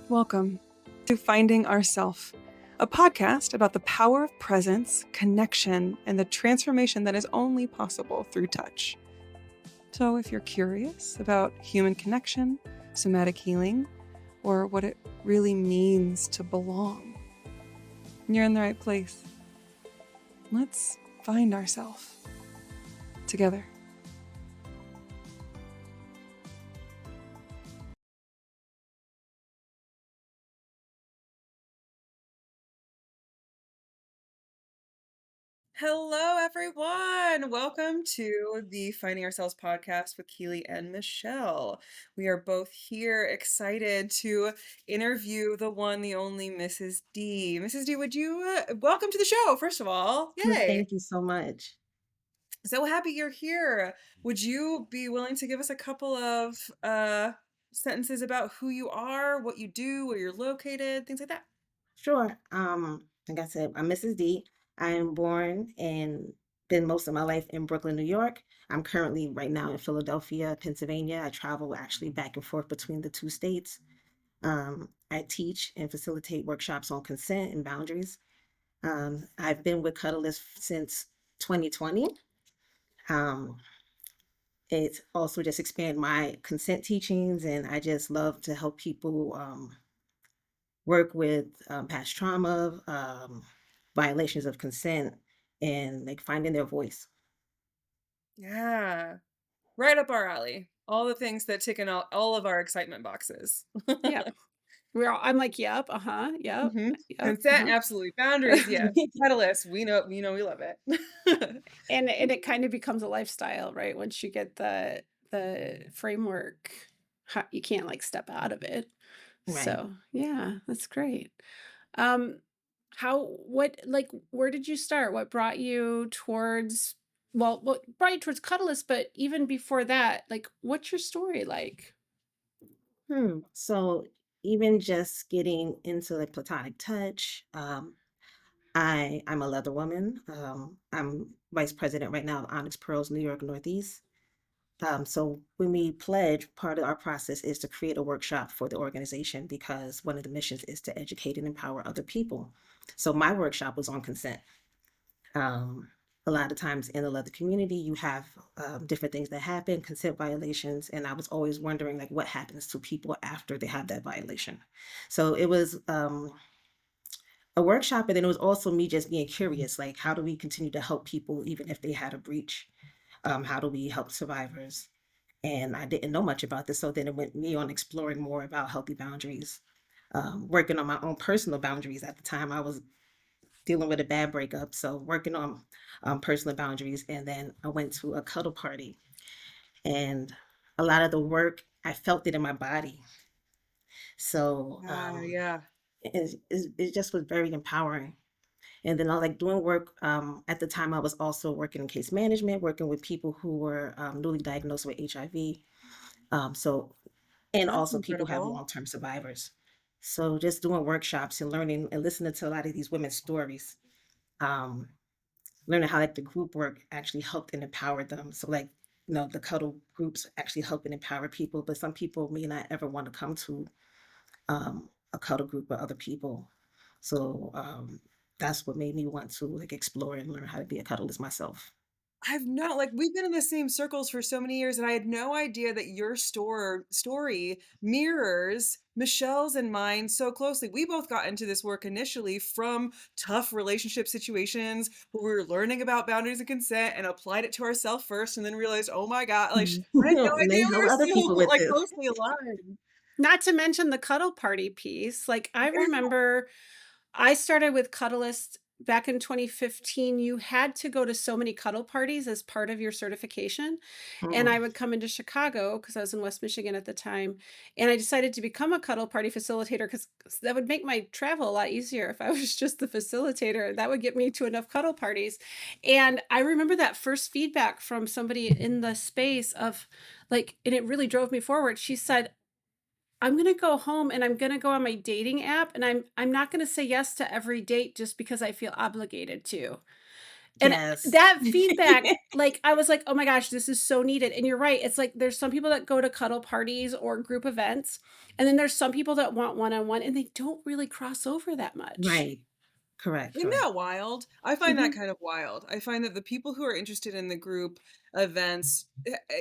Welcome to Finding Ourself, a podcast about the power of presence, connection, and the transformation that is only possible through touch. So if you're curious about human connection, somatic healing, or what it really means to belong, you're in the right place. Let's find ourselves together. Hello, everyone. Welcome to the Finding Ourselves podcast with Keely and Michelle. We are both here excited to interview the one, the only Mrs. Dee. Mrs. Dee, would you welcome to the show, first of all? Yay. Thank you so much. So happy you're here. Would you be willing to give us a couple of sentences about who you are, what you do, where you're located, things like that? Sure. Like I said, I'm Mrs. D. I am born and been most of my life in Brooklyn, New York. I'm currently right now in Philadelphia, Pennsylvania. I travel actually back and forth between the two states. I teach and facilitate workshops on consent and boundaries. I've been with Cuddlist since 2020. Um, it's also just expand my consent teachings, and I just love to help people work with past trauma, violations of consent, and like finding their voice. Yeah. Right up our alley. All the things that tick in all of our excitement boxes. Yep. I'm like, "Yep, uh-huh, yep, Mhm. yep, Consent, uh-huh." absolutely. Boundaries, yes. Catalyst, we know we love it. And it kind of becomes a lifestyle, right? Once you get the framework, you can't, like, step out of it. Right. So, yeah, that's great. Um, where did you start? What brought you towards what brought you towards Cuddlist, but even before that, like, what's your story like? So even just getting into like platonic touch, I'm a leather woman. I'm vice president right now of ONYX Pearls New York Northeast. So when we pledge, part of our process is to create a workshop for the organization because one of the missions is to educate and empower other people. So my workshop was on consent. Um, a lot of times in the leather community, you have different things that happen, consent violations, and I was always wondering like what happens to people after they have that violation. So it was a workshop, and then it was also me just being curious, like how do we continue to help people even if they had a breach? How do we help survivors? And I didn't know much about this, so then it went me on exploring more about healthy boundaries, working on my own personal boundaries. At the time, I was dealing with a bad breakup, so working on personal boundaries. And then I went to a cuddle party, and a lot of the work I felt it in my body. So Yeah. it just was very empowering. And then I like doing work. At the time, I was also working in case management, working with people who were newly diagnosed with HIV. So and That's also people who have incredible. long-term survivors. So just doing workshops and learning and listening to a lot of these women's stories. Um, Learning how like the group work actually helped and empowered them. So like, the cuddle groups actually help and empower people, but some people may not ever want to come to a cuddle group with other people. So that's what made me want to like explore and learn how to be a cuddlist myself. I've not like we've been in the same circles for so many years, and I had no idea that your story mirrors Michelle's and mine so closely. We both got into this work initially from tough relationship situations where we were learning about boundaries and consent and applied it to ourselves first, and then realized, oh my God, like Mhm. I had no And idea then we help were other so people with like this. closely aligned. Not to mention the cuddle party piece. Like, I Yeah. remember I started with Cuddlist back in 2015. You had to go to so many cuddle parties as part of your certification. And Mm. I would come into Chicago because I was in West Michigan at the time. And I decided to become a cuddle party facilitator because that would make my travel a lot easier if I was just the facilitator. That would get me to enough cuddle parties. And I remember that first feedback from somebody in the space of like, and it really drove me forward. She said, I'm gonna go home and I'm gonna go on my dating app and I'm not gonna say yes to every date just because I feel obligated to. And Yes. that feedback, like, I was like, "Oh my gosh, this is so needed." And you're right, it's like there's some people that go to cuddle parties or group events, and then there's some people that want one-on-one, and they don't really cross over that much. Right. Correct, Isn't correct. that wild? I find that Mhm, kind of wild. I find that the people who are interested in the group events,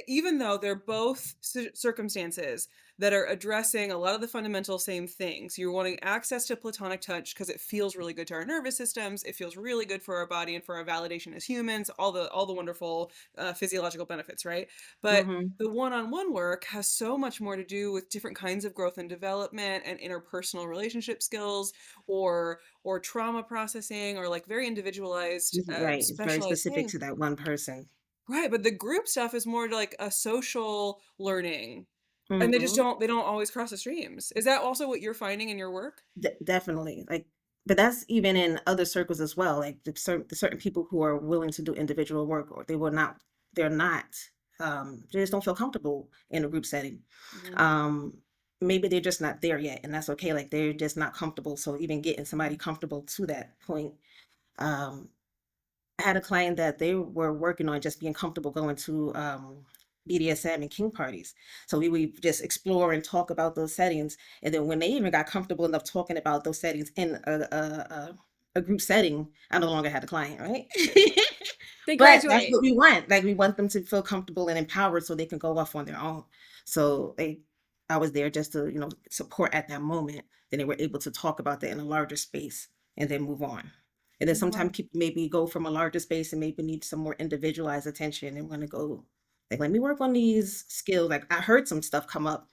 even though they're both circumstances that are addressing a lot of the fundamental same things, you're wanting access to platonic touch because it feels really good to our nervous systems. It feels really good for our body and for our validation as humans. All the wonderful physiological benefits, right? But Mhm. the one-on-one work has so much more to do with different kinds of growth and development and interpersonal relationship skills, or trauma processing, or like very individualized, Right, it's very specialized specific things. to that one person. Right, but the group stuff is more like a social learning, and Mhm. they don't always cross the streams. Is that also what you're finding in your work? Definitely, like, but that's even in other circles as well, like, the certain people who are willing to do individual work, or they're not, they just don't feel comfortable in a group setting. Mhm, Um, Maybe they're just not there yet, and that's okay, like, they're just not comfortable, so even getting somebody mhm, comfortable to that point, um I had a client that they were working on just being comfortable going to BDSM and king parties. So we would just explore and talk about those settings. And then when they even got comfortable enough talking about those settings in a group setting, I no longer had a client, right? they But that's graduate. what we want. Like we want them to feel comfortable and empowered so they can go off on their own. So I was there just to, support at that moment. Then they were able to talk about that in a larger space and then move on. And then mhm. sometimes people maybe go from a larger space and maybe need some more individualized attention and want to go, like, let me work on these skills. Like I heard some stuff come up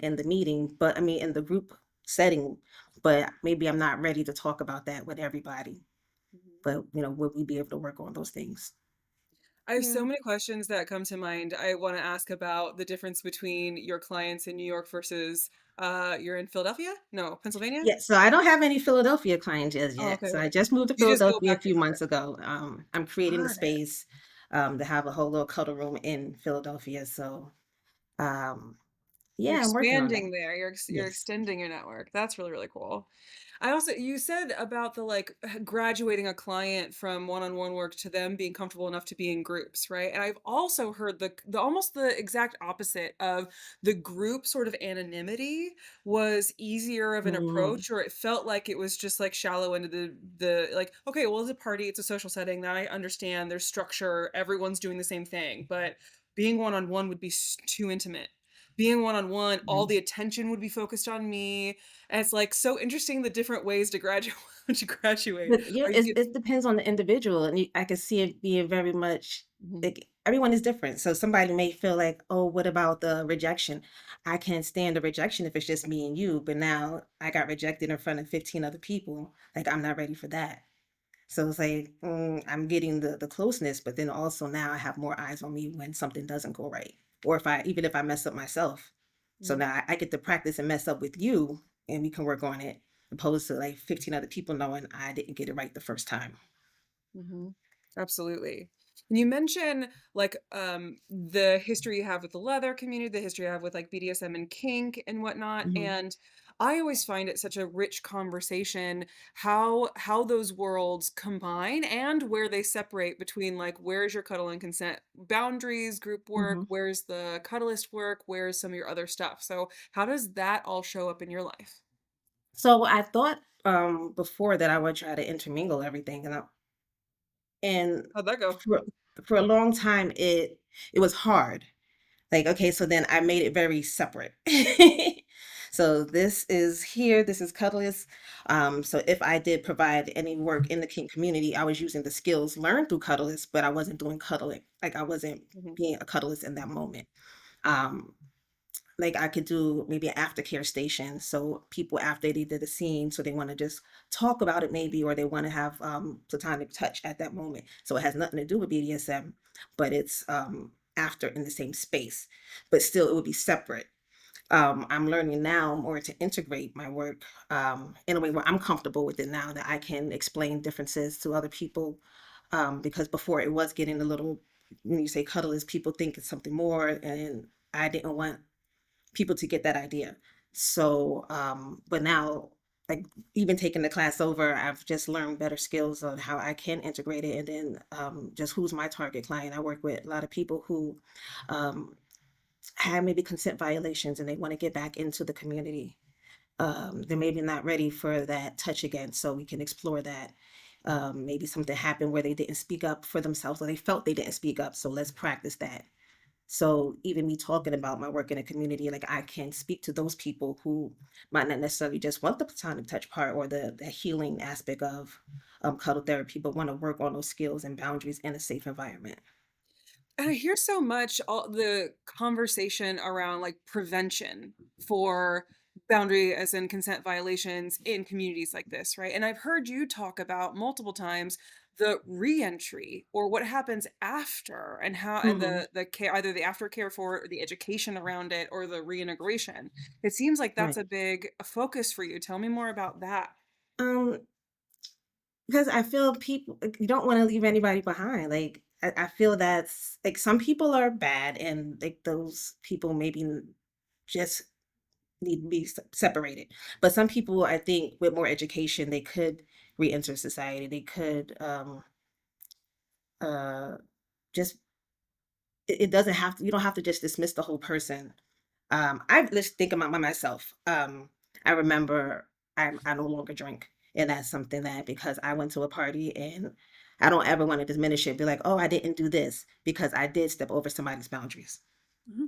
in the meeting, but I mean, in the group setting, but maybe I'm not ready to talk about that with everybody. Mhm. But, would we be able to work on those things? I have so Yeah. many questions that come to mind. I wanna ask about the difference between your clients in New York versus, you're in Philadelphia? No, Pennsylvania? Yeah, so I don't have any Philadelphia clients as Oh, yet. okay, So okay. I just moved to You just go Philadelphia a back and few forth. months ago. I'm creating the Got it. space to have a whole little cuddle room in Philadelphia. So um, You're yeah, I'm working on that. expanding there, you're Yes. extending your network. That's really, really cool. I also you said about the, like, graduating a client from one-on-one work to them being comfortable enough to be in groups, right? And I've also heard the almost the exact opposite of the group sort of anonymity was easier of an Mm, approach, or it felt like it was just, like, shallow into the like, "Okay, well, it's a party, it's a social setting, that I understand, there's structure, everyone's doing the same thing," but being one-on-one would be too intimate. Being one-on-one, all mhm. the attention would be focused on me, and it's, like, so interesting the different ways to graduate to graduate. But yeah, Are you it depends on the individual, and I can see it being very much Mhm, like everyone is different. So somebody may feel like, oh, what about the rejection? I can't stand the rejection if it's just me and you, but now I got rejected in front of 15 other people. Like I'm not ready for that. So it's like I'm getting the closeness, but then also now I have more eyes on me when something doesn't go right, or if I mess up myself. So mhm. now I get to practice and mess up with you, and we can work on it, opposed to like 15 other people knowing I didn't get it right the first time. Mhm. Absolutely. And you mention, like, the history you have with the leather community, the history you have with, like, BDSM and kink and whatnot, Mhm, and I always find it such a rich conversation how those worlds combine and where they separate between, like, where's your cuddle and consent boundaries, group work, mhm. where's the cuddlist work, where's some of your other stuff. So, how does that all show up in your life? So I thought before that I would try to intermingle everything, and How'd that go? for a long time it was hard. Like, okay, so then I made it very separate. So this is here, this is Cuddlist. So if I did provide any work in the kink community, I was using the skills learned through Cuddlist, but I wasn't doing cuddling. Like I wasn't Mhm, being a cuddlist in that moment. Um, like I could do maybe an aftercare station. So people after they did the scene, so they want to just talk about it maybe, or they want to have platonic touch at that moment. So it has nothing to do with BDSM, but it's after in the same space, but still it would be separate. I'm learning now more to integrate my work in a way where I'm comfortable with it now that I can explain differences to other people. Because before it was getting a little, when you say cuddlers, people think it's something more, and I didn't want people to get that idea. So, but now like even taking the class over, I've just learned better skills on how I can integrate it. And then just who's my target client. I work with a lot of people who um, have maybe consent violations and they want to get back into the community. They're maybe not ready for that touch again, so we can explore that. Maybe something happened where they didn't speak up for themselves or they felt they didn't speak up, so let's practice that. So even me talking about my work in a community, like I can speak to those people who might not necessarily just want the platonic touch part or the healing aspect of cuddle therapy, but want to work on those skills and boundaries in a safe environment. And I hear so much all the conversation around like prevention for boundary as in consent violations in communities like this, right? And I've heard you talk about multiple times the reentry or what happens after and how and Hmm. the care either the aftercare for it or the education around it or the reintegration. It seems like that's Right. a big focus for you. Tell me more about that. Um, because I feel people you don't want to leave anybody behind. Like I feel that's like some people are bad and like those people maybe just need to be separated. But some people, I think, with more education, they could re-enter society. They could uh, just it doesn't have to. You don't have to just dismiss the whole person. I just think about myself. I remember I no longer drink, and that's something that because I went to a party and I don't ever want to diminish it. Be like, oh, I didn't do this because I did step over somebody's boundaries. Mhm.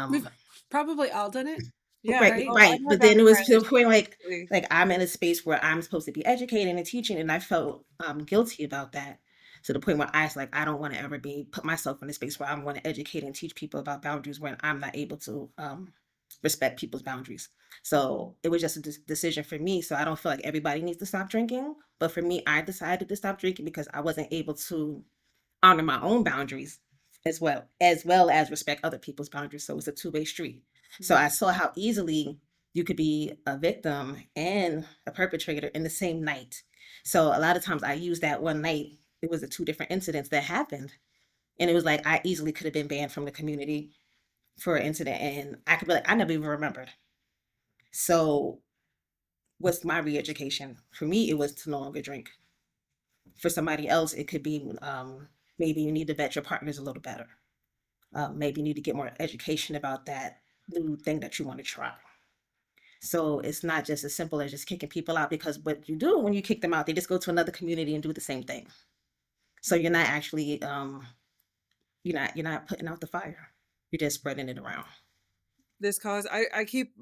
We've Um, probably all done it, Yeah. Right, right? Oh, right, I've had but that then it was to the friend. point, Absolutely. like, I'm in a space where I'm supposed to be educating and teaching, and I felt, guilty about that, to the point where I was like, "I don't wanna ever be put myself in a space where I'm gonna educate and teach people about boundaries when I'm not able to, respect people's boundaries." So, it was just a decision for me, so I don't feel like everybody needs to stop drinking, but for me, I decided to stop drinking because I wasn't able to honor my own boundaries as well as respect other people's boundaries. So it's a two-way street. So Mhm. I saw how easily you could be a victim and a perpetrator in the same night. So a lot of times I use that one night. It was the two different incidents that happened. And it was like I easily could have been banned from the community for an incident. And I could be like, I never even remembered. So what's my re-education? For me, it was to no longer drink. For somebody else, it could be maybe you need to vet your partners a little better. Maybe you need to get more education about that new thing that you want to try. So it's not just as simple as just kicking people out because what you do when you kick them out, they just go to another community and do the same thing. So you're not actually you're not putting out the fire. You're just spreading it around. This cause I keep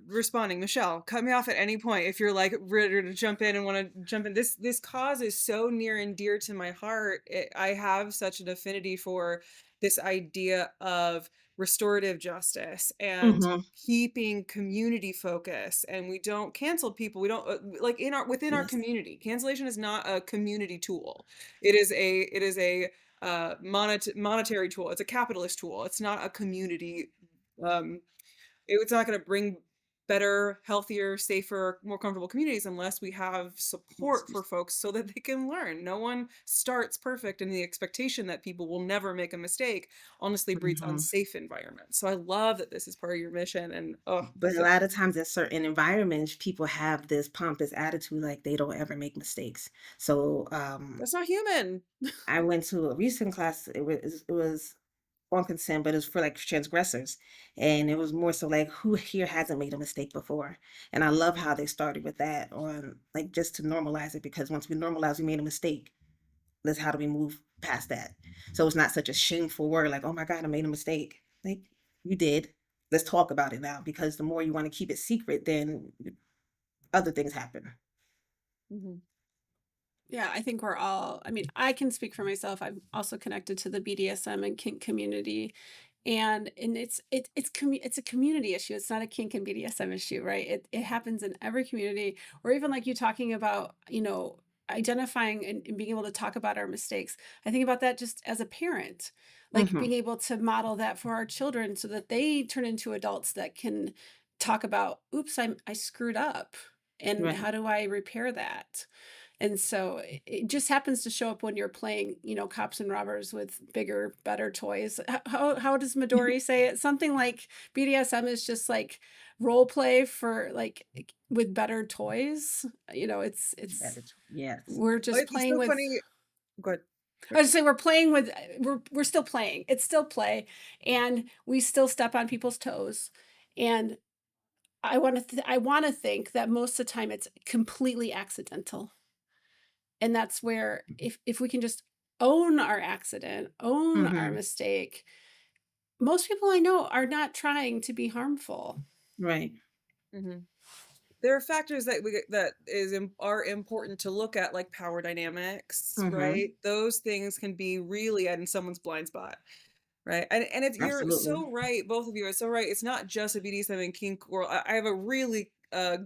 responding, Michelle, cut me off at any point if you're like ready to jump in and want to jump in. This cause is so near and dear to my heart. I have such an affinity for this idea of restorative justice and Hmm. keeping community focus, and we don't cancel people. We don't like in our within our Yes. community. Cancellation is not a community tool. It is a monetary tool. It's a capitalist tool. It's not a community um it's not gonna bring better, healthier, safer, more comfortable communities unless we have Yes. support for folks so that they can learn. No one starts perfect, and the expectation that people will never make a mistake honestly breeds Hmm. unsafe environments. So I love that this is part of your mission, and, oh, I But a feel lot of times in certain environments, people have this pompous attitude like they don't ever make mistakes. So that's not human. I went to a recent class. It was on consent, but it was for like transgressors. And it was more so like who here hasn't made a mistake before? And I love how they started with that on like just to normalize it because once we normalize we made a mistake, let's how do we move past that? So it's not such a shameful word like, oh my God, I made a mistake. Like you did. Let's talk about it now because the more you want to keep it secret, then other things happen. Mhm. Yeah, I think we're all, I mean, I can speak for myself. I'm also connected to the BDSM and kink community. And it's a community issue. It's not a kink and BDSM issue, right? It happens in every community, or even like you talking about, identifying and being able to talk about our mistakes. I think about that just as a parent, like Hmm. being able to model that for our children so that they turn into adults that can talk about, oops, I screwed up. And Right. how do I repair that? And so it just happens to show up when you're playing, cops and robbers with bigger, better toys. How does Midori say it? Something like BDSM is just like role play for like with better toys. It's Yes. we're just It's playing so with. funny. Good. I would say we're playing with we're still playing. It's still play, and we still step on people's toes. And I want to think that most of the time it's completely accidental. And that's where if we can just own our accident, own our mistake, most people I know are not trying to be harmful. Right. Mm-hmm. There are factors that are important to look at, like power dynamics, right? Those things can be really in someone's blind spot, right? And it's you're Absolutely. so right, both of you are so right. It's not just a BDSM and kink world. I have a really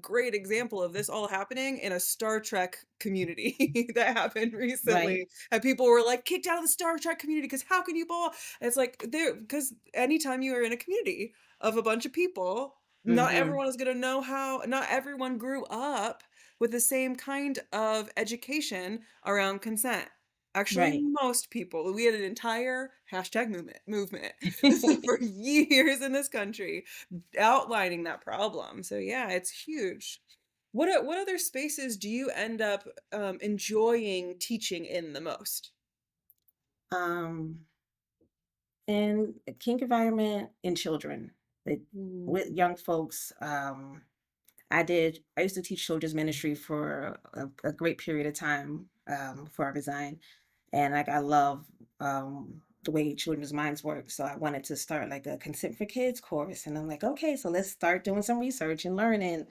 great example of this all happening in a Star Trek community that happened Right. recently, and people were like kicked out of the Star Trek community because how can you ball? And it's like there because anytime you are in a community of a bunch of people, not everyone is going to know how. Not everyone grew up with the same kind of education around consent. Actually, Right. most people. We had an entire hashtag movement for years in this country outlining that problem. So yeah, it's huge. What other spaces do you end up enjoying teaching in the most? Um, in a kink environment in children, with, Mm. with young folks. I used to teach children's ministry for a great period of time before I resigned. And like I love the way children's minds work. So I wanted to start like a consent for kids course. And I'm like, okay, so let's start doing some research and learning.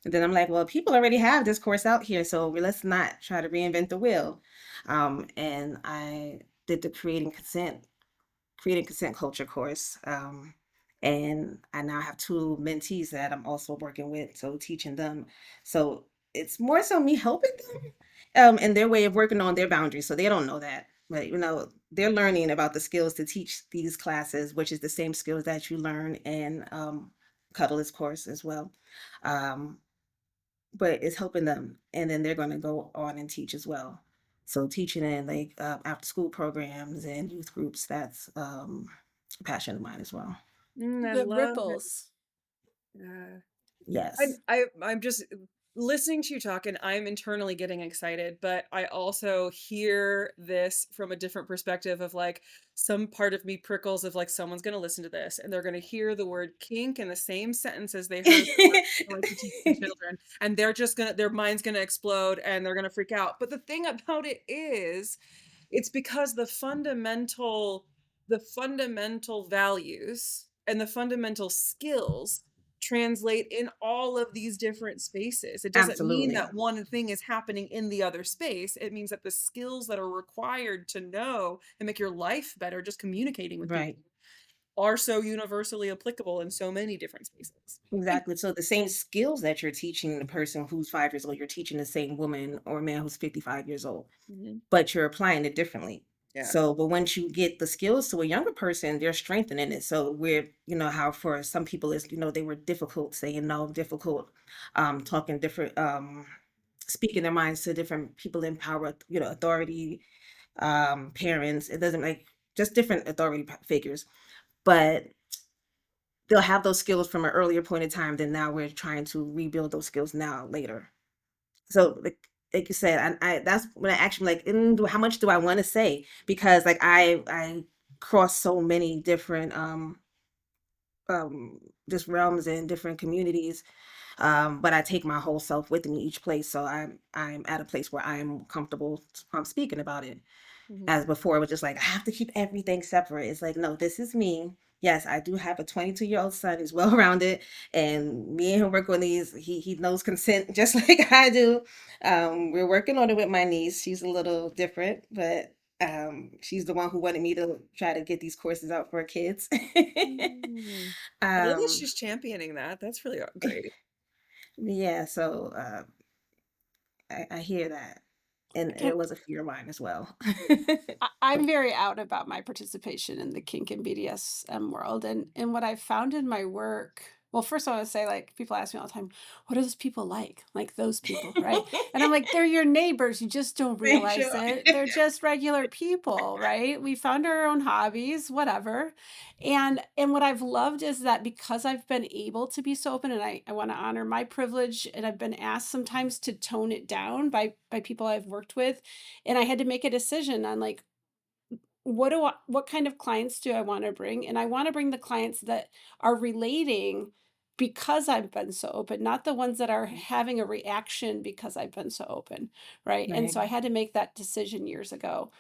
And then I'm like, well, people already have this course out here, so let's not try to reinvent the wheel. And I did the creating consent culture course. And I now have two mentees that I'm also working with, so teaching them. So it's more so me helping them in their way of working on their boundaries. So they don't know that. But they're learning about the skills to teach these classes, which is the same skills that you learn in Cuddlist course as well. Um, but it's helping them, and then they're going to go on and teach as well. So teaching in like after school programs and youth groups, that's a passion of mine as well. I The love it. ripples. Yeah. Yes. I'm just listening to you talk and I'm internally getting excited, but I also hear this from a different perspective of like some part of me prickles of like someone's going to listen to this and they're going to hear the word kink in the same sentence as they heard the word I like to teach the children, and they're just going to their mind's going to explode and they're going to freak out. But the thing about it is it's because the fundamental values and the fundamental skills translate in all of these different spaces. It doesn't mean Absolutely. that one thing is happening in the other space. It means that the skills that are required to know and make your life better just communicating with people Right. are so universally applicable in so many different spaces. Exactly. So the same skills that you're teaching the person who's 5 years old, you're teaching the same woman or man who's 55 years old, Mhm. but you're applying it differently. Yeah. So, but once you get the skills to a younger person, they're strengthening it. So how for some people is, they were difficult saying no, difficult, talking different, speaking their minds to different people in power, authority, parents. It doesn't like just different authority figures, but they'll have those skills from an earlier point in time. Then now we're trying to rebuild those skills now later. So like you said, I that's when I actually like, how much do I want to say? Because like I cross so many different um just realms and different communities. But I take my whole self with me each place. So I'm at a place where I'm comfortable speaking about it. Mhm. As before, it was just like, I have to keep everything separate. It's like, no, this is me. Yes, I do have a 22-year-old son who's well rounded, and me and him work on these. He knows consent just like I do. We're working on it with my niece. She's a little different, but she's the one who wanted me to try to get these courses out for her kids. Mm. I love that um, she's championing that. That's really great. yeah, so I hear that, and Can, it was a fear of mine as well. I'm very out about my participation in the kink and BDSM world. And what I've found in my work Well, first I want to say, like, people ask me all the time, what are those people like those people, right? And I'm like, they're your neighbors. You just don't realize Sure. it. They're just regular people, right? We found our own hobbies, whatever. And what I've loved is that because I've been able to be so open, and I want to honor my privilege, and I've been asked sometimes to tone it down by people I've worked with. And I had to make a decision on, like, what kind of clients do I wanna bring? And I wanna bring the clients that are relating because I've been so open, not the ones that are having a reaction because I've been so open, right? And Right. so I had to make that decision years ago.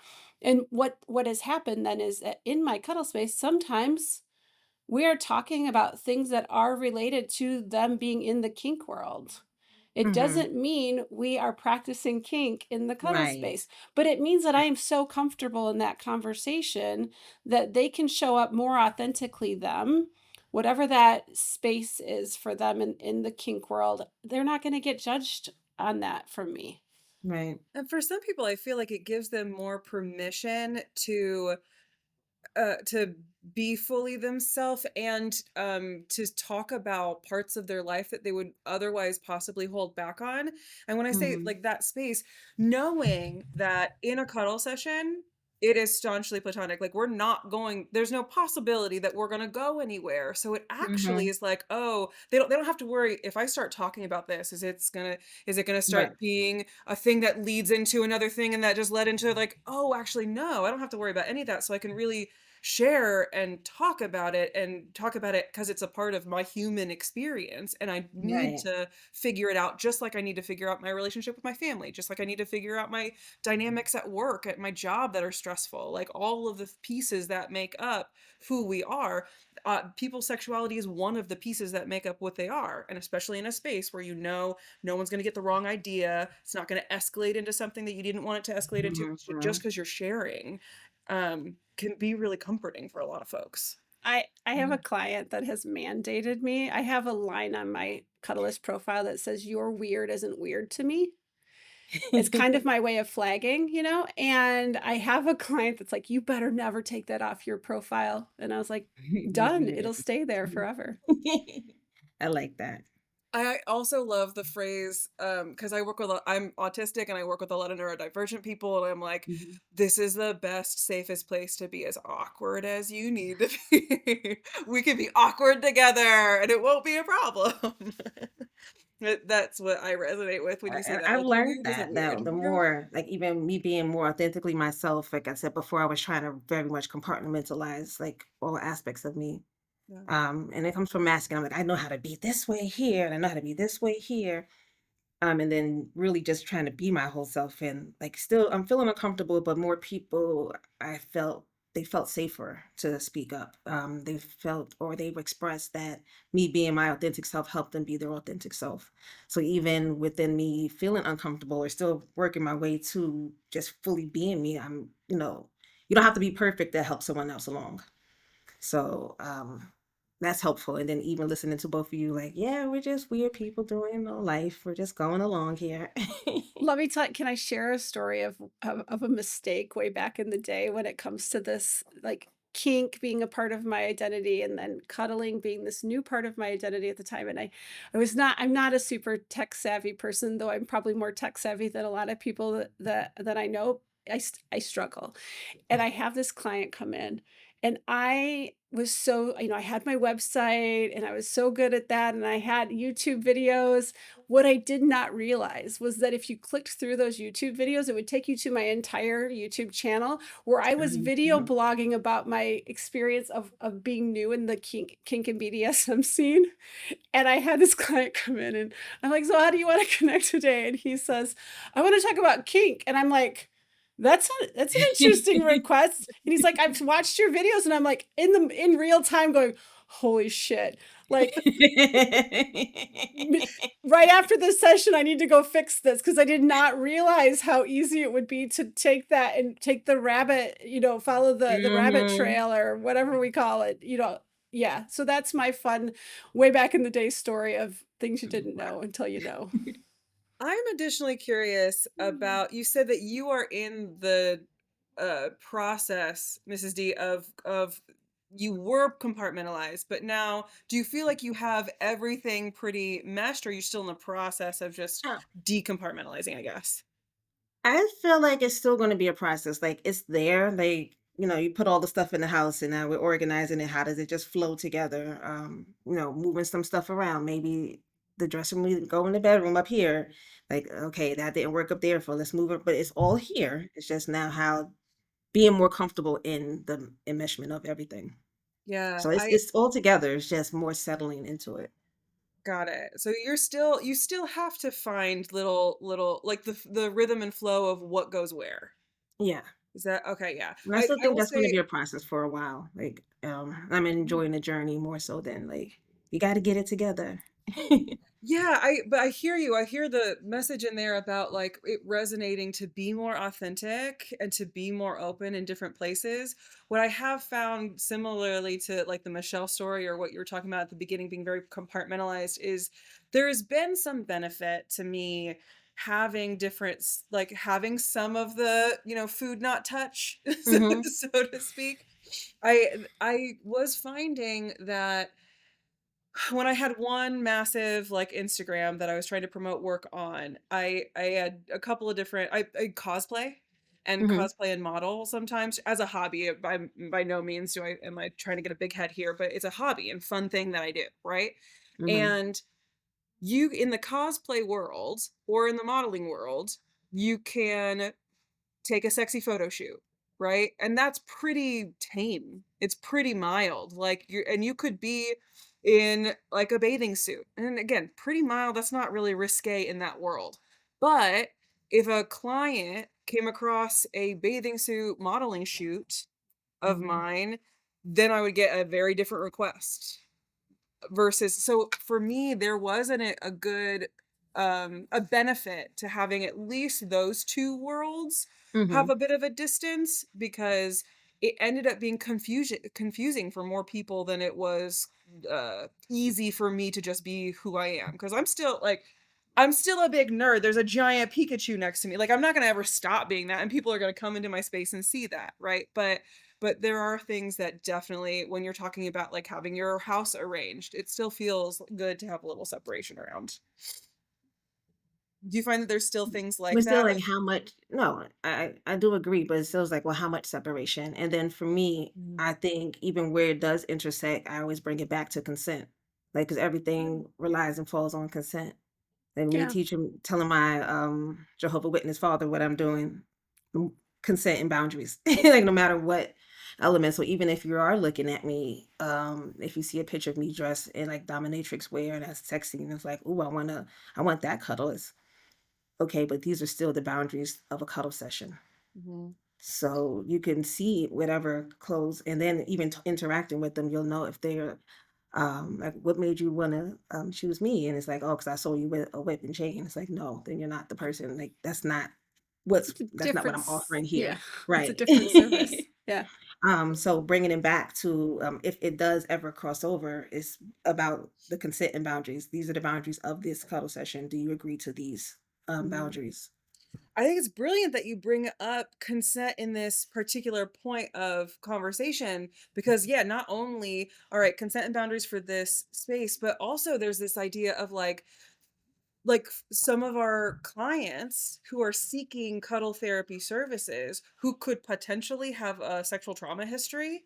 And what has happened then is that in my cuddle space, sometimes we are talking about things that are related to them being in the kink world. It Hmm. doesn't mean we are practicing kink in the cuddle Right. space, but it means that I am so comfortable in that conversation that they can show up more authentically them, whatever that space is for them in the kink world. They're not going to get judged on that from me. Right. And for some people, I feel like it gives them more permission to be fully themselves and to talk about parts of their life that they would otherwise possibly hold back on. And when I say Hmm. like that space, knowing that in a cuddle session, it is staunchly platonic. Like we're not going, there's no possibility that we're going to go anywhere. So it actually Hmm. is like, oh, they don't have to worry if I start talking about this, is it gonna Right. start being a thing that leads into another thing and that just led into like, oh, actually, no, I don't have to worry about any of that. So I can really share and talk about it because it's a part of my human experience and I need Right. to figure it out just like I need to figure out my relationship with my family, just like I need to figure out my dynamics at work, at my job that are stressful, like all of the pieces that make up who we are. People's sexuality is one of the pieces that make up what they are, and especially in a space where no one's going to get the wrong idea, it's not going to escalate into something that you didn't want it to escalate into just Hmm. because you're sharing, can be really comforting for a lot of folks. I have a client that has mandated me. I have a line on my Cuddlist profile that says, "Your weird isn't weird to me." It's kind of my way of flagging, and I have a client that's like, "You better never take that off your profile." And I was like, "Done. It'll stay there forever." I like that. I also love the phrase, because I'm autistic and I work with a lot of neurodivergent people, and I'm like, Mhm. this is the best, safest place to be as awkward as you need to be. We can be awkward together and it won't be a problem. That's what I resonate with when you say that. I've Like, your learned weird isn't that weird. now, the You're more like even me being more authentically myself, like I said before, I was trying to very much compartmentalize like all aspects of me. yeah. And it comes from masking. I'm like, I know how to be this way here, and I know how to be this way here. And then really just trying to be my whole self and like still I'm feeling uncomfortable, but more people I felt they felt safer to speak up. They felt or they've expressed that me being my authentic self helped them be their authentic self. So even within me feeling uncomfortable or still working my way to just fully being me, you don't have to be perfect to help someone else along. So that's helpful. And then even listening to both of you, like, yeah, we're just weird people doing life. We're just going along here. Let me tell can I share a story of a mistake way back in the day when it comes to this, like, kink being a part of my identity and then cuddling being this new part of my identity at the time, and I'm not a super tech savvy person, though I'm probably more tech savvy than a lot of people that I know. I struggle. And I have this client come in, and I was so, I had my website and I was so good at that, and I had YouTube videos. What I did not realize was that if you clicked through those YouTube videos, it would take you to my entire YouTube channel where I was video Mhm. blogging about my experience of being new in the kink and BDSM scene. And I had this client come in and I'm like, "So how do you want to connect today?" And he says, "I want to talk about kink." And I'm like, that's an interesting request. And he's like, "I've watched your videos." And I'm like in real time going, "Holy shit." Like right after this session, I need to go fix this because I did not realize how easy it would be to take that and take the rabbit, follow the rabbit Mhm. trail or whatever we call it, Yeah. So that's my fun way back in the day story of things you didn't Wow. know until you know. I'm additionally curious about, you said that you are in the process, Mrs. D, of you were compartmentalized, but now do you feel like you have everything pretty meshed, or are you still in the process of just Uh, decompartmentalizing, I guess? I feel like it's still gonna be a process, like, it's there, like, you put all the stuff in the house and now we're organizing it, how does it just flow together? Moving some stuff around, maybe the dressing room, we go in the bedroom up here, like, okay, that didn't work up there, so let's move it, but it's all here, it's just now how being more comfortable in the enmeshment of everything. Yeah, So it's I it's all together, it's just more settling into it. got it. So you still have to find little like the rhythm and flow of what goes where. Yeah. Is that okay? Yeah. And I still I think will that's gonna say be a process for a while. Like, I'm enjoying the journey more so than like, you gotta get it together. yeah, but I hear you. I hear the message in there about like it resonating to be more authentic and to be more open in different places. What I have found similarly to like the Michelle story or what you were talking about at the beginning being very compartmentalized is there has been some benefit to me having like having some of the, food not touch, so Mhm, so to speak. I was finding that when I had one massive like Instagram that I was trying to promote work on, I had a couple of different I cosplay and mhm, cosplay and model sometimes as a hobby. By no means do I am I trying to get a big head here, but it's a hobby and fun thing that I do, right? mhm, And you in the cosplay world or in the modeling world, you can take a sexy photo shoot, right? And that's pretty tame. It's pretty mild. Like you could be in like a bathing suit. And again, pretty mild. That's not really risque in that world. But if a client came across a bathing suit modeling shoot of mhm, mine, then I would get a very different request versus so for me there wasn't a good a benefit to having at least those two worlds have mhm, a bit of a distance because it ended up being confusing for more people than it was easy for me to just be who I am because I'm still a big nerd. There's a giant Pikachu next to me. Like I'm not going to ever stop being that and people are going to come into my space and see that, right? But there are things that definitely when you're talking about, like, having your house arranged, it still feels good to have a little separation around. Do you find that there's still things like but still, that? like, how much no, I do agree, but it still is like, well, how much separation? And then for me, Mm. I think even where it does intersect, I always bring it back to consent. Like, because everything relies and falls on consent. And me Yeah. teaching telling my, Jehovah Witness father what I'm doing, mm, consent and boundaries, like, no matter what element. So even if you are looking at me, if you see a picture of me dressed in, like, dominatrix wear, and that's sexy, and it's like, "Ooh, I want that cuddlist." Okay, but these are still the boundaries of a cuddle session. Mhm. So you can see whatever clothes, and then even interacting with them, you'll know if they're like, what made you want to choose me? And it's like, oh, because I saw you with a whip and chain. It's like, no, then you're not the person. Like, It's a that's not what I'm difference. offering Yeah. here, It's a right? different service. Yeah. So bringing it back to if it does ever cross over, is about the consent and boundaries. These are the boundaries of this cuddle session. Do you agree to these Mhm. boundaries? I think it's brilliant that you bring up consent in this particular point of conversation because, yeah, not only, all right, consent and boundaries for this space, but also there's this idea of some of our clients who are seeking cuddle therapy services who could potentially have a sexual trauma history.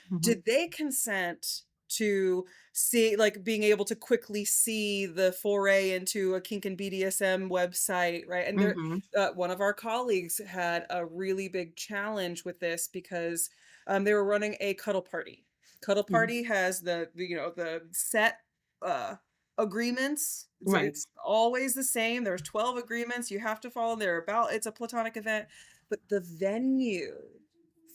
Hmm. Did they consent to see like being able to quickly see the foray into a kink and BDSM website, right? And there Hmm. one of our colleagues had a really big challenge with this because they were running a cuddle party. Cuddle Hmm. party has the set uh agreements. Right. It's always the same. There's 12 agreements you have to follow. They're about it's a platonic event, but the venue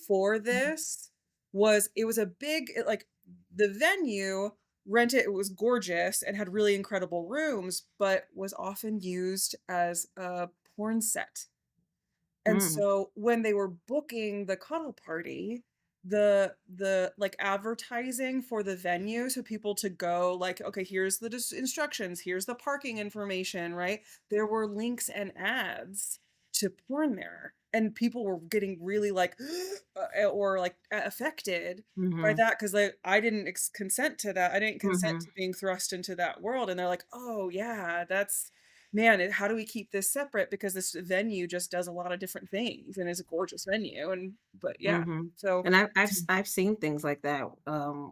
for this it was a big like the venue rented it was gorgeous and had really incredible rooms, but was often used as a porn set. And Mm. so when they were booking the cuddle party, the like advertising for the venue so people to go like, okay, here's the instructions, here's the parking information, right? There were links and ads to porn there, and people were getting really like or like affected by Mhm. that because like I didn't consent to that. I didn't consent Mhm. to being thrust into that world, and they're like, "Oh yeah, that's man. How do we keep this separate? Because this venue just does a lot of different things and is a gorgeous venue." And but yeah, Mhm. so And I've seen things like that,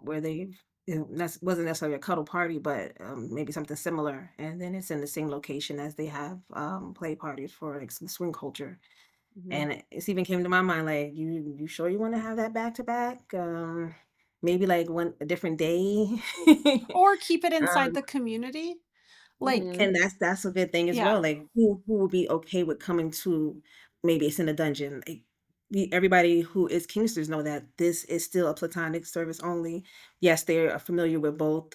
where they wasn't necessarily a cuddle party, but maybe something similar, and then it's in the same location as they have play parties for like some swing culture. mhm. And it's even came to my mind like, you sure you want to have that back to back? Maybe like one a different day. Or keep it inside um, the community. Like, Mhm. and that's a good thing as yeah. well, like, who would be okay with coming to maybe it's in a dungeon, like, we everybody who is Kingsters know that this is still a platonic service only. Yes, they are familiar with both,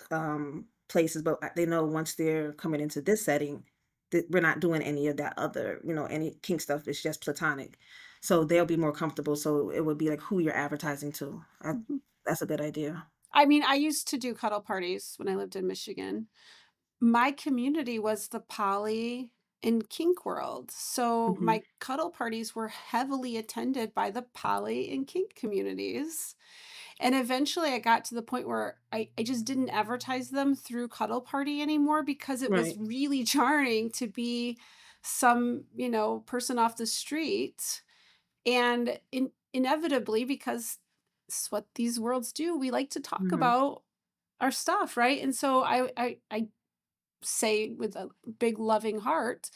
places, but, they know once they're coming into this setting, that we're not doing any of that other, any kink stuff, it's just platonic. So they'll be more comfortable, so it would be like who you're advertising to. Mhm. That's a good idea. I mean, I used to do cuddle parties when I lived in Michigan. My community was the poly and kink world. So Mhm. my cuddle parties were heavily attended by the poly and kink communities. And eventually I got to the point where I just didn't advertise them through cuddle party anymore because it was Right. really jarring to be some, person off the street. And inevitably, because it's what these worlds do, we like to talk Mhm. about our stuff, right? And so I say with a big loving heart,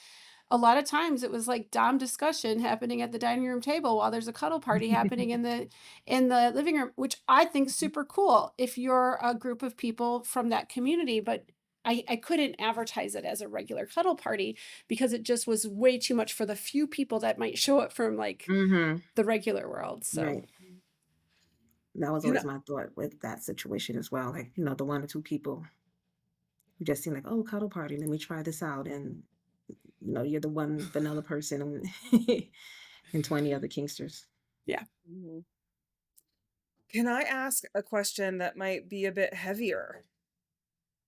a lot of times it was like dom discussion happening at the dining room table while there's a cuddle party happening in the living room, which I think is super cool if you're a group of people from that community. But I couldn't advertise it as a regular cuddle party because it just was way too much for the few people that might show up from like Mhm. the regular world. So Right. That was Can always my thought with that situation as well. Like, the 1 or 2 people who just seem like, "Oh, cuddle party, let me try this out." And, you're the one vanilla person and 20 other Kingsters. yeah. Mhm. Can I ask a question that might be a bit heavier?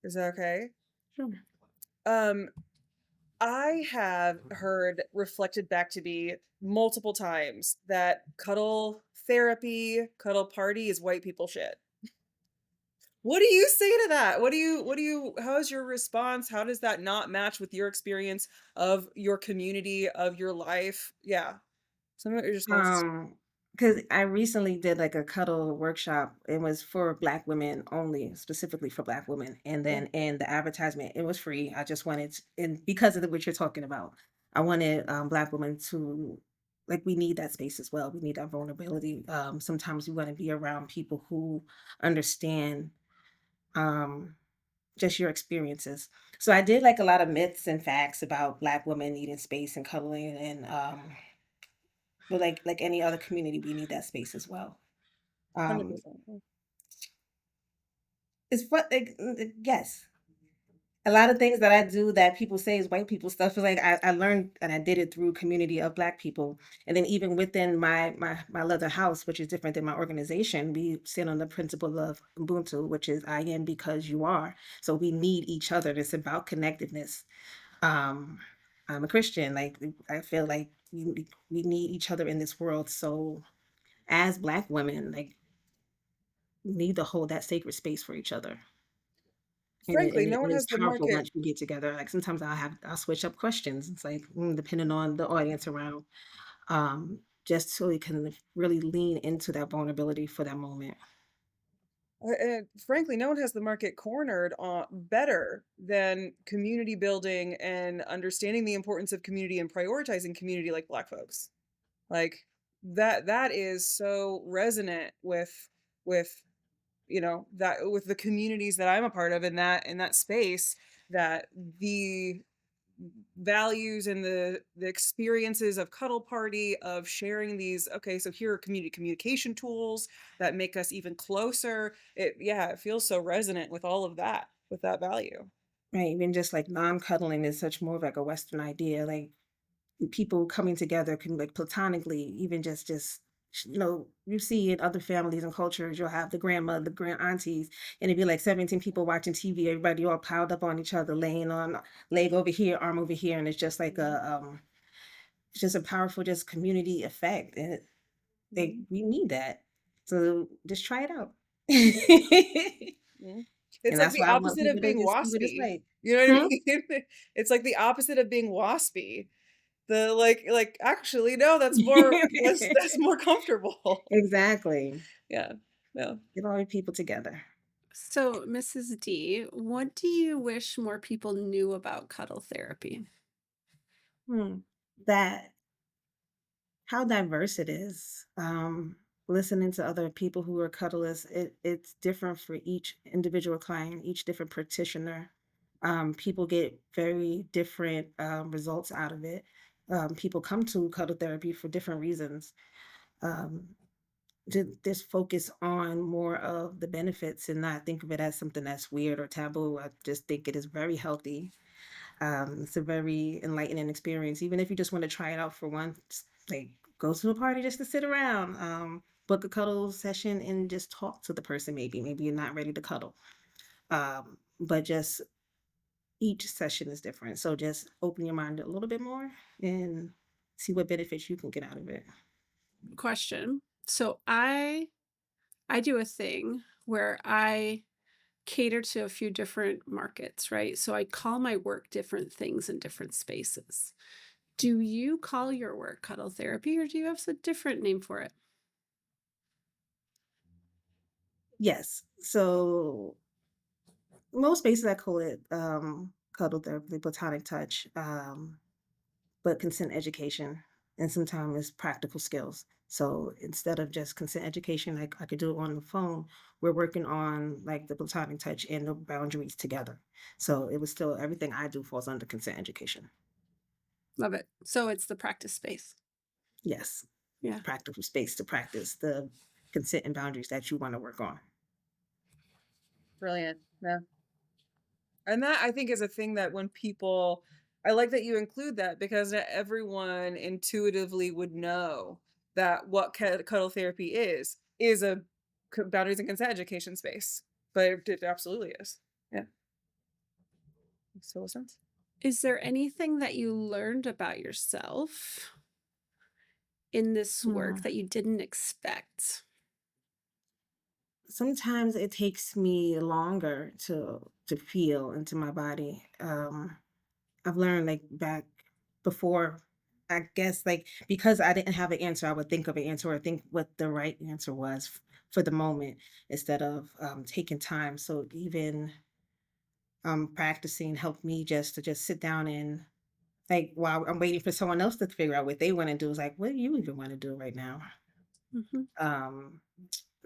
Is that okay? Sure. Um, I have heard reflected back to me multiple times that cuddle therapy, cuddle party is white people shit. What do you say to that? How is your response? How does that not match with your experience of your community, of your life? Yeah. Some of your responses. Um, because I recently did like a cuddle workshop. It was for Black women only, specifically for Black women. And Yeah. then in the advertisement, it was free. I just wanted, and because of what you're talking about, I wanted Black women to, like, we need that space as well. We need that vulnerability. Sometimes we want to be around people who understand um, just your experiences. So I did like a lot of myths and facts about Black women needing space and cuddling, and but like any other community, we need that space as well. Um, 100%. it's what like, yes, a lot of things that I do that people say is white people stuff is like I learned and I did it through community of Black people, and then even within my leather house, which is different than my organization, we sit on the principle of Ubuntu, which is I am because you are. So we need each other. It's about connectedness. Um, I'm a Christian. Like I feel like we need each other in this world. So as Black women, like we need to hold that sacred space for each other. And it, Frankly, and it, no one and it's has the powerful market. once we get together. Like sometimes I'll switch up questions. It's like depending on the audience around, just so we can really lean into that vulnerability for that moment. Frankly, no one has the market cornered on better than community building and understanding the importance of community and prioritizing community like Black folks. Like that is so resonant with that with the communities that I'm a part of in that space that the values and the experiences of cuddle party of sharing these okay so here are community communication tools that make us even closer it feels so resonant with all of that with that value. Right. Even just like non-cuddling is such more of like a Western idea. Like people coming together can like platonically, even just you see in other families and cultures, you'll have the grandma, the grand aunties, and it'd be like 17 people watching TV, everybody all piled up on each other, laying on leg over here, arm over here, and it's just like a it's just a powerful just community effect, and Mhm. we need that. So just try it out. Mhm. It's And like that's the why I want opposite of people to being just see what it's waspy. like. You know what I Hmm? mean? It's like the opposite of being waspy. The actually, no, that's more comfortable. Exactly. Yeah. No. Get all your people together. So, Mrs. D, what do you wish more people knew about cuddle therapy? Hmm. That how diverse it is. Listening to other people who are cuddlists, it's different for each individual client, each different practitioner. People get very different results out of it. People come to cuddle therapy for different reasons. Um, just focus on more of the benefits and not think of it as something that's weird or taboo. I just think it is very healthy. It's a very enlightening experience. Even if you just want to try it out for once, like go to a party just to sit around, book a cuddle session and just talk to the person. Maybe you're not ready to cuddle, but just each session is different. So just open your mind a little bit more and see what benefits you can get out of it. Question. So, I do a thing where I cater to a few different markets, right? So I call my work different things in different spaces. Do you call your work cuddle therapy or do you have a different name for it? Yes. So most spaces I call it cuddle therapy, platonic touch. But consent education and sometimes it's practical skills. So instead of just consent education, like I could do it on the phone, we're working on like the platonic touch and the boundaries together. So it was still everything I do falls under consent education. Love it. So it's the practice space. Yes, Yeah. practical space to practice the consent and boundaries that you want to work on. Brilliant. Yeah. And that I think is a thing that when people I like that you include that because not everyone intuitively would know that what cuddle therapy is a boundaries and consent education space. But it absolutely is. Yeah. Makes total sense. Is there anything that you learned about yourself in this work Hmm. that you didn't expect? Sometimes it takes me longer to feel into my body. I've learned like back before, I guess like because I didn't have an answer, I would think of an answer or think what the right answer was for the moment instead of taking time. So even practicing helped me just to just sit down and like while I'm waiting for someone else to figure out what they want to do is like, what do you even want to do right now? Mhm. Um,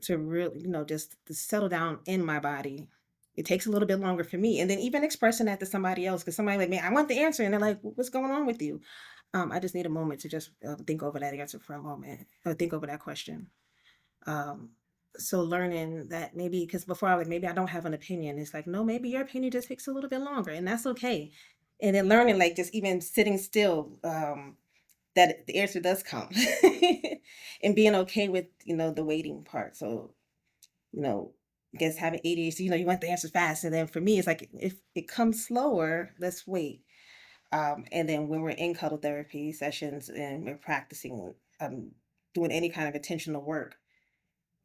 to really, just to settle down in my body. It takes a little bit longer for me. And then even expressing that to somebody else, because somebody like me, I want the answer. And they're like, what's going on with you? I just need a moment to just think over that answer for a moment, or think over that question. Um, so learning that maybe, because before I was like, maybe I don't have an opinion. It's like, no, maybe your opinion just takes a little bit longer, and that's okay. And then learning, like, just even sitting still, that the answer does come, and being okay with, the waiting part. So, you know, I guess having ADHD, you want the answers fast. And then for me, it's like, if it comes slower, let's wait. And then when we're in cuddle therapy sessions and we're practicing, doing any kind of intentional work,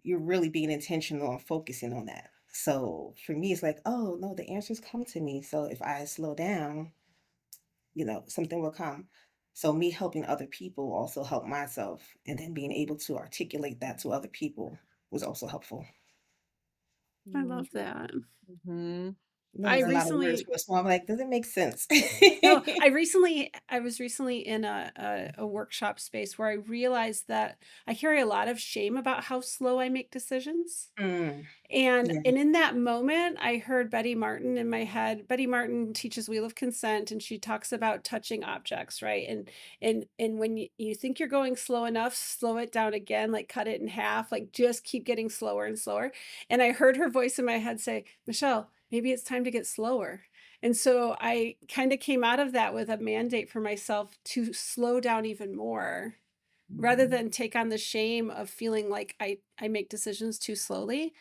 you're really being intentional and focusing on that. So for me, it's like, oh no, the answers come to me. So if I slow down, something will come. So me helping other people also help myself, and then being able to articulate that to other people was also helpful. I love that. Mm-hmm. No, I there's a lot of words recently for a small. I'm like, does it make sense? No, I was recently in a workshop space where I realized that I carry a lot of shame about how slow I make decisions. Mm, And yeah. in that moment, I heard Betty Martin in my head. Betty Martin teaches Wheel of Consent, and she talks about touching objects, right? And when you think you're going slow enough, slow it down again, like cut it in half, like just keep getting slower and slower. And I heard her voice in my head say, Michelle, maybe it's time to get slower. And so I kind of came out of that with a mandate for myself to slow down even more rather Mhm. than take on the shame of feeling like I make decisions too slowly,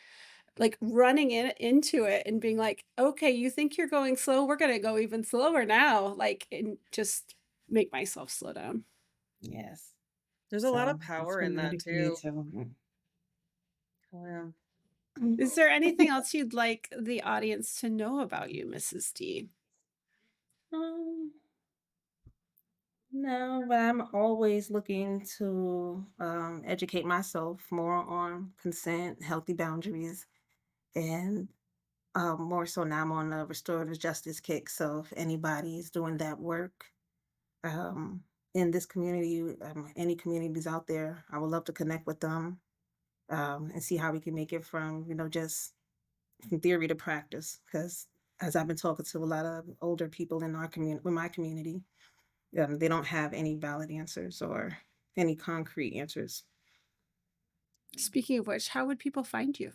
like running into it and being like, okay, you think you're going slow, we're going to go even slower now, like, and just make myself slow down. Yes. There's a lot of So that's power what in I'm gonna that do for you too. too. Oh, yeah. Is there anything else you'd like the audience to know about you, Mrs. D? Um, no, but I'm always looking to educate myself more on consent, healthy boundaries, and more so now I'm on a restorative justice kick. So if anybody's doing that work um, in this community, any communities out there, I would love to connect with them and see how we can make it from, just from theory to practice. Because as I've been talking to a lot of older people in our community, in my community, they don't have any valid answers or any concrete answers. Speaking of which, how would people find you?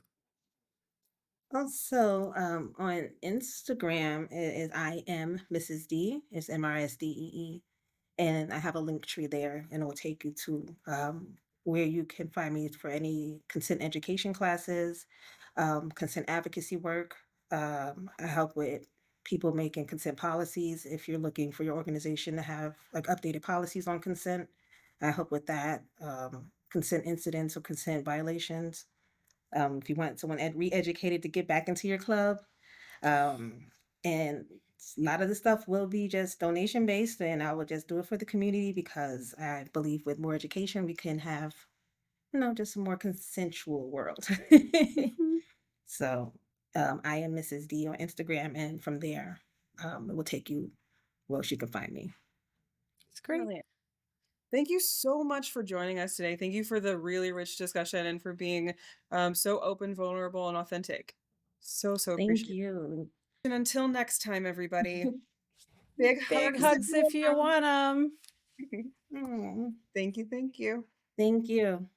Also, on Instagram is I am Mrs. D. It's MRSDEE. And I have a link tree there, and it will take you to where you can find me for any consent education classes, consent advocacy work. I help with people making consent policies. If you're looking for your organization to have like updated policies on consent, I help with that. Consent incidents or consent violations. If you want someone re-educated to get back into your club, um, and a lot of the stuff will be just donation based, and I will just do it for the community because I believe with more education, we can have, just a more consensual world. Mhm. So, I am Mrs. D on Instagram, and from there, it will take you where she can find me. It's great. Brilliant. Thank you so much for joining us today. Thank you for the really rich discussion and for being so open, vulnerable, and authentic. So Thank appreciate you. it. And until next time, everybody, big Big hugs and hugs if you love. want them. Mm, Thank you. Thank you. Thank you.